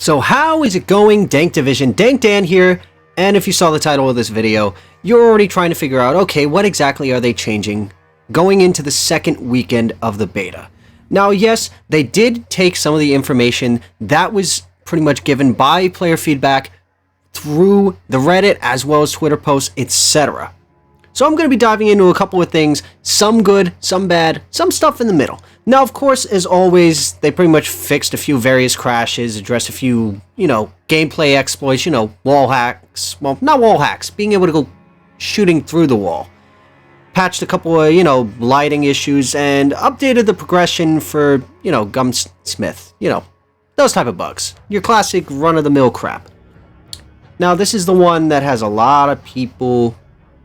So how is it going, Dank Division? Dank Dan here, and if you saw the title of this video, you're already trying to figure out, okay, what exactly are they changing going into the second weekend of the beta? Now, yes, they did take some of the information that was pretty much given by player feedback through the Reddit as well as Twitter posts, etc. So I'm going to be diving into a couple of things, some good, some bad, some stuff in the middle. Now, of course, as always, they pretty much fixed a few various crashes, addressed a few, gameplay exploits, wall hacks. Well, not wall hacks, being able to go shooting through the wall. Patched a couple of, lighting issues, and updated the progression for, Gunsmith. Those type of bugs. Your classic run-of-the-mill crap. Now, this is the one that has a lot of people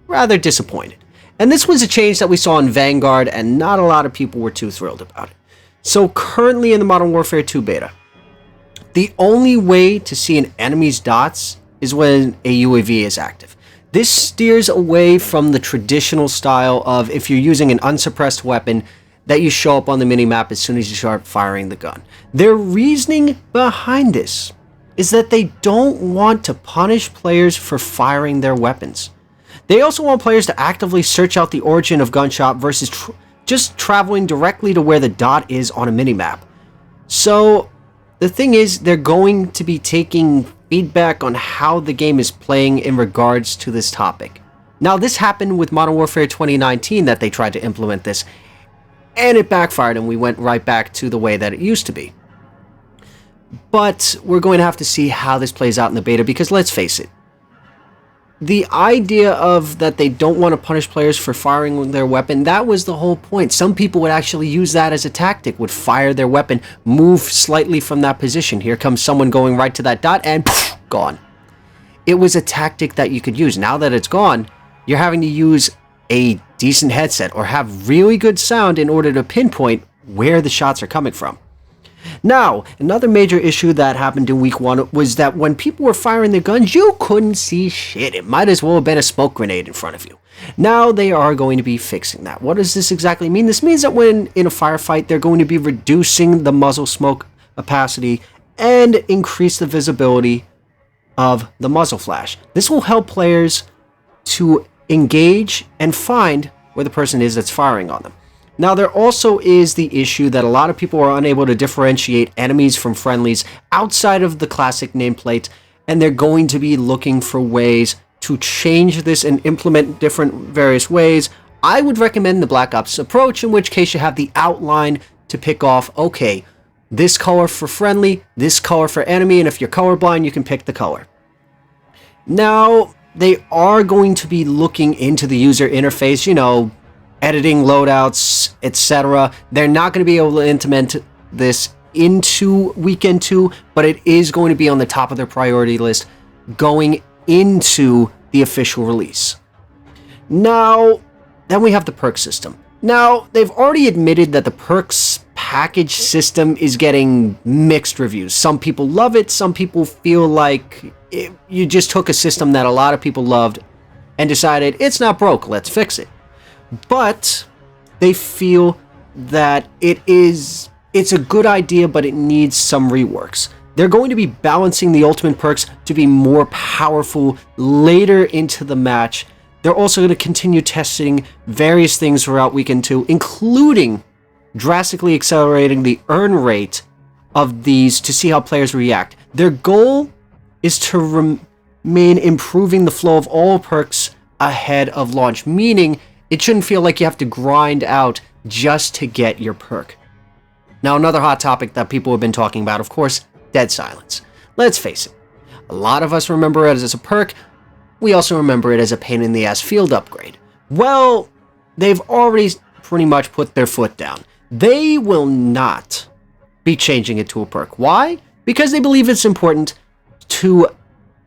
rather disappointed. And this was a change that we saw in Vanguard, and not a lot of people were too thrilled about it. So currently in the Modern Warfare 2 beta, the only way to see an enemy's dots is when a UAV is active. This steers away from the traditional style of if you're using an unsuppressed weapon that you show up on the minimap as soon as you start firing the gun. Their reasoning behind this is that they don't want to punish players for firing their weapons. They also want players to actively search out the origin of gunshot versus just traveling directly to where the dot is on a minimap. So the thing is, they're going to be taking feedback on how the game is playing in regards to this topic. Now, this happened with Modern Warfare 2019 that they tried to implement this, and it backfired and we went right back to the way that it used to be. But we're going to have to see how this plays out in the beta, because let's face it, the idea of that they don't want to punish players for firing their weapon, that was the whole point. Some people would actually use that as a tactic, would fire their weapon, move slightly from that position. Here comes someone going right to that dot, and poof, gone. It was a tactic that you could use. Now that it's gone, you're having to use a decent headset or have really good sound in order to pinpoint where the shots are coming from. Now, another major issue that happened in week 1 was that when people were firing their guns, you couldn't see shit. It might as well have been a smoke grenade in front of you. Now they are going to be fixing that. What does this exactly mean? This means that when in a firefight, they're going to be reducing the muzzle smoke opacity and increase the visibility of the muzzle flash. This will help players to engage and find where the person is that's firing on them. Now, there also is the issue that a lot of people are unable to differentiate enemies from friendlies outside of the classic nameplate, and they're going to be looking for ways to change this and implement different various ways. I would recommend the Black Ops approach, in which case you have the outline to pick off, okay, this color for friendly, this color for enemy, and if you're colorblind, you can pick the color. Now, they are going to be looking into the user interface, editing loadouts, etc. They're not going to be able to implement this into weekend 2, but it is going to be on the top of their priority list going into the official release. Now, then we have the perk system. Now, they've already admitted that the perks package system is getting mixed reviews. Some people love it, some people feel like you just took a system that a lot of people loved and decided it's not broke, let's fix it. But they feel that it's a good idea, but it needs some reworks. They're going to be balancing the ultimate perks to be more powerful later into the match. They're also going to continue testing various things throughout weekend 2, including drastically accelerating the earn rate of these to see how players react. Their goal is to remain improving the flow of all perks ahead of launch, meaning it shouldn't feel like you have to grind out just to get your perk. Now, another hot topic that people have been talking about, of course, dead silence. Let's face it, a lot of us remember it as a perk. We also remember it as a pain in the ass field upgrade. Well, they've already pretty much put their foot down. They will not be changing it to a perk. Why? Because they believe it's important to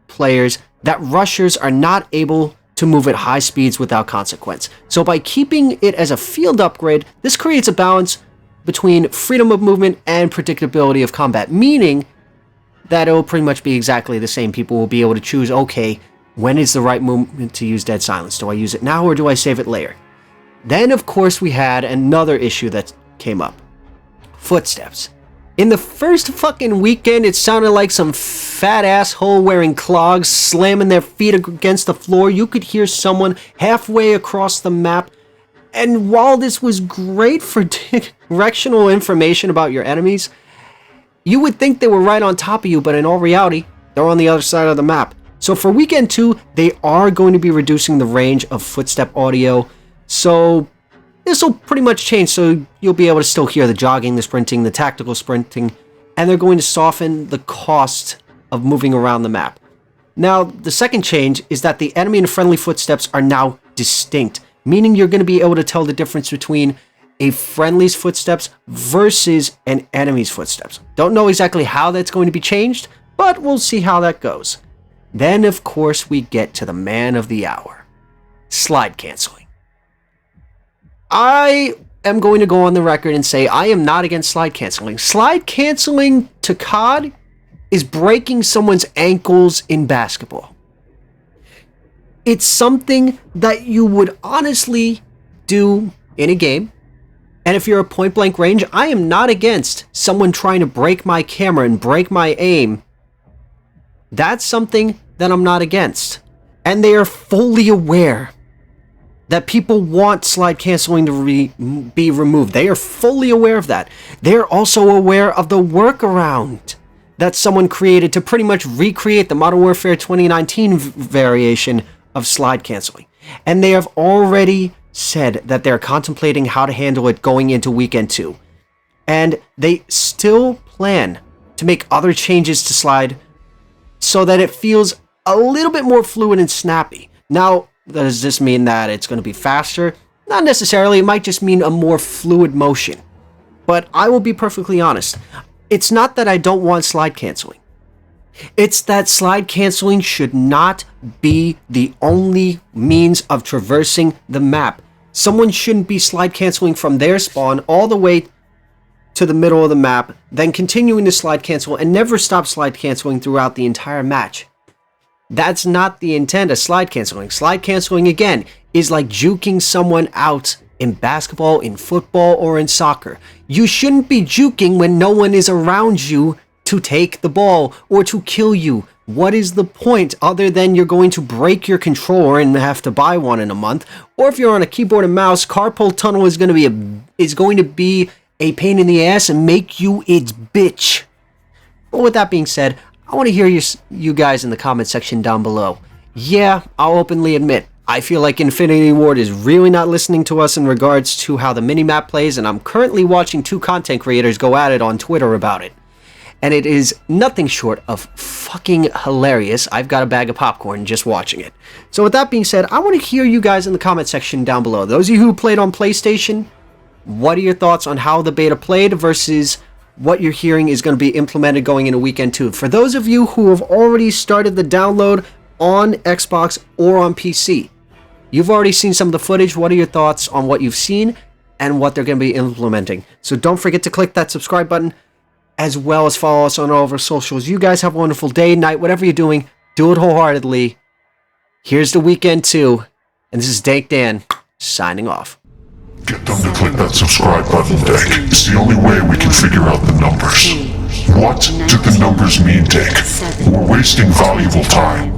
players that rushers are not able to move at high speeds without consequence. So by keeping it as a field upgrade, this creates a balance between freedom of movement and predictability of combat, meaning that it will pretty much be exactly the same. People will be able to choose, okay, when is the right moment to use dead silence? Do I use it now or do I save it later? Then, of course, we had another issue that came up. Footsteps. In the first fucking weekend, it sounded like some fat asshole wearing clogs slamming their feet against the floor. You could hear someone halfway across the map. And while this was great for directional information about your enemies, you would think they were right on top of you, but in all reality, they're on the other side of the map. So for weekend 2, they are going to be reducing the range of footstep audio. So this will pretty much change, so you'll be able to still hear the jogging, the sprinting, the tactical sprinting, and they're going to soften the cost of moving around the map. Now, the second change is that the enemy and friendly footsteps are now distinct, meaning you're going to be able to tell the difference between a friendly's footsteps versus an enemy's footsteps. Don't know exactly how that's going to be changed, but we'll see how that goes. Then, of course, we get to the man of the hour, slide canceling. I am going to go on the record and say I am not against slide canceling. Slide canceling to COD is breaking someone's ankles in basketball. It's something that you would honestly do in a game. And if you're at point blank range, I am not against someone trying to break my camera and break my aim. That's something that I'm not against. And they are fully aware that people want slide canceling to be removed. They are fully aware of that. They're also aware of the workaround that someone created to pretty much recreate the Modern Warfare 2019 variation of slide canceling. And they have already said that they're contemplating how to handle it going into weekend 2. And they still plan to make other changes to slide so that it feels a little bit more fluid and snappy. Now, does this mean that it's going to be faster? Not necessarily. It might just mean a more fluid motion. But I will be perfectly honest. It's not that I don't want slide canceling. It's that slide canceling should not be the only means of traversing the map. Someone shouldn't be slide canceling from their spawn all the way to the middle of the map, then continuing to slide cancel and never stop slide canceling throughout the entire match. That's not the intent of slide canceling. Slide canceling, again, is like juking someone out in basketball, in football, or in soccer. You shouldn't be juking when no one is around you to take the ball or to kill you. What is the point other than you're going to break your controller and have to buy one in a month? Or if you're on a keyboard and mouse, carpal tunnel is going to be a pain in the ass and make you its bitch. But with that being said, I want to hear you guys in the comment section down below. Yeah, I'll openly admit, I feel like Infinity Ward is really not listening to us in regards to how the minimap plays, and I'm currently watching 2 content creators go at it on Twitter about it. And it is nothing short of fucking hilarious. I've got a bag of popcorn just watching it. So with that being said, I want to hear you guys in the comment section down below. Those of you who played on PlayStation, what are your thoughts on how the beta played versus what you're hearing is going to be implemented going into weekend 2. For those of you who have already started the download on Xbox or on PC, you've already seen some of the footage. What are your thoughts on what you've seen and what they're going to be implementing? So don't forget to click that subscribe button, as well as follow us on all of our socials. You guys have a wonderful day, night, whatever you're doing. Do it wholeheartedly. Here's the weekend 2, and this is Dank Dan signing off. Get them to click that subscribe button, Dick. It's the only way we can figure out the numbers. What do the numbers mean, Dick? We're wasting valuable time.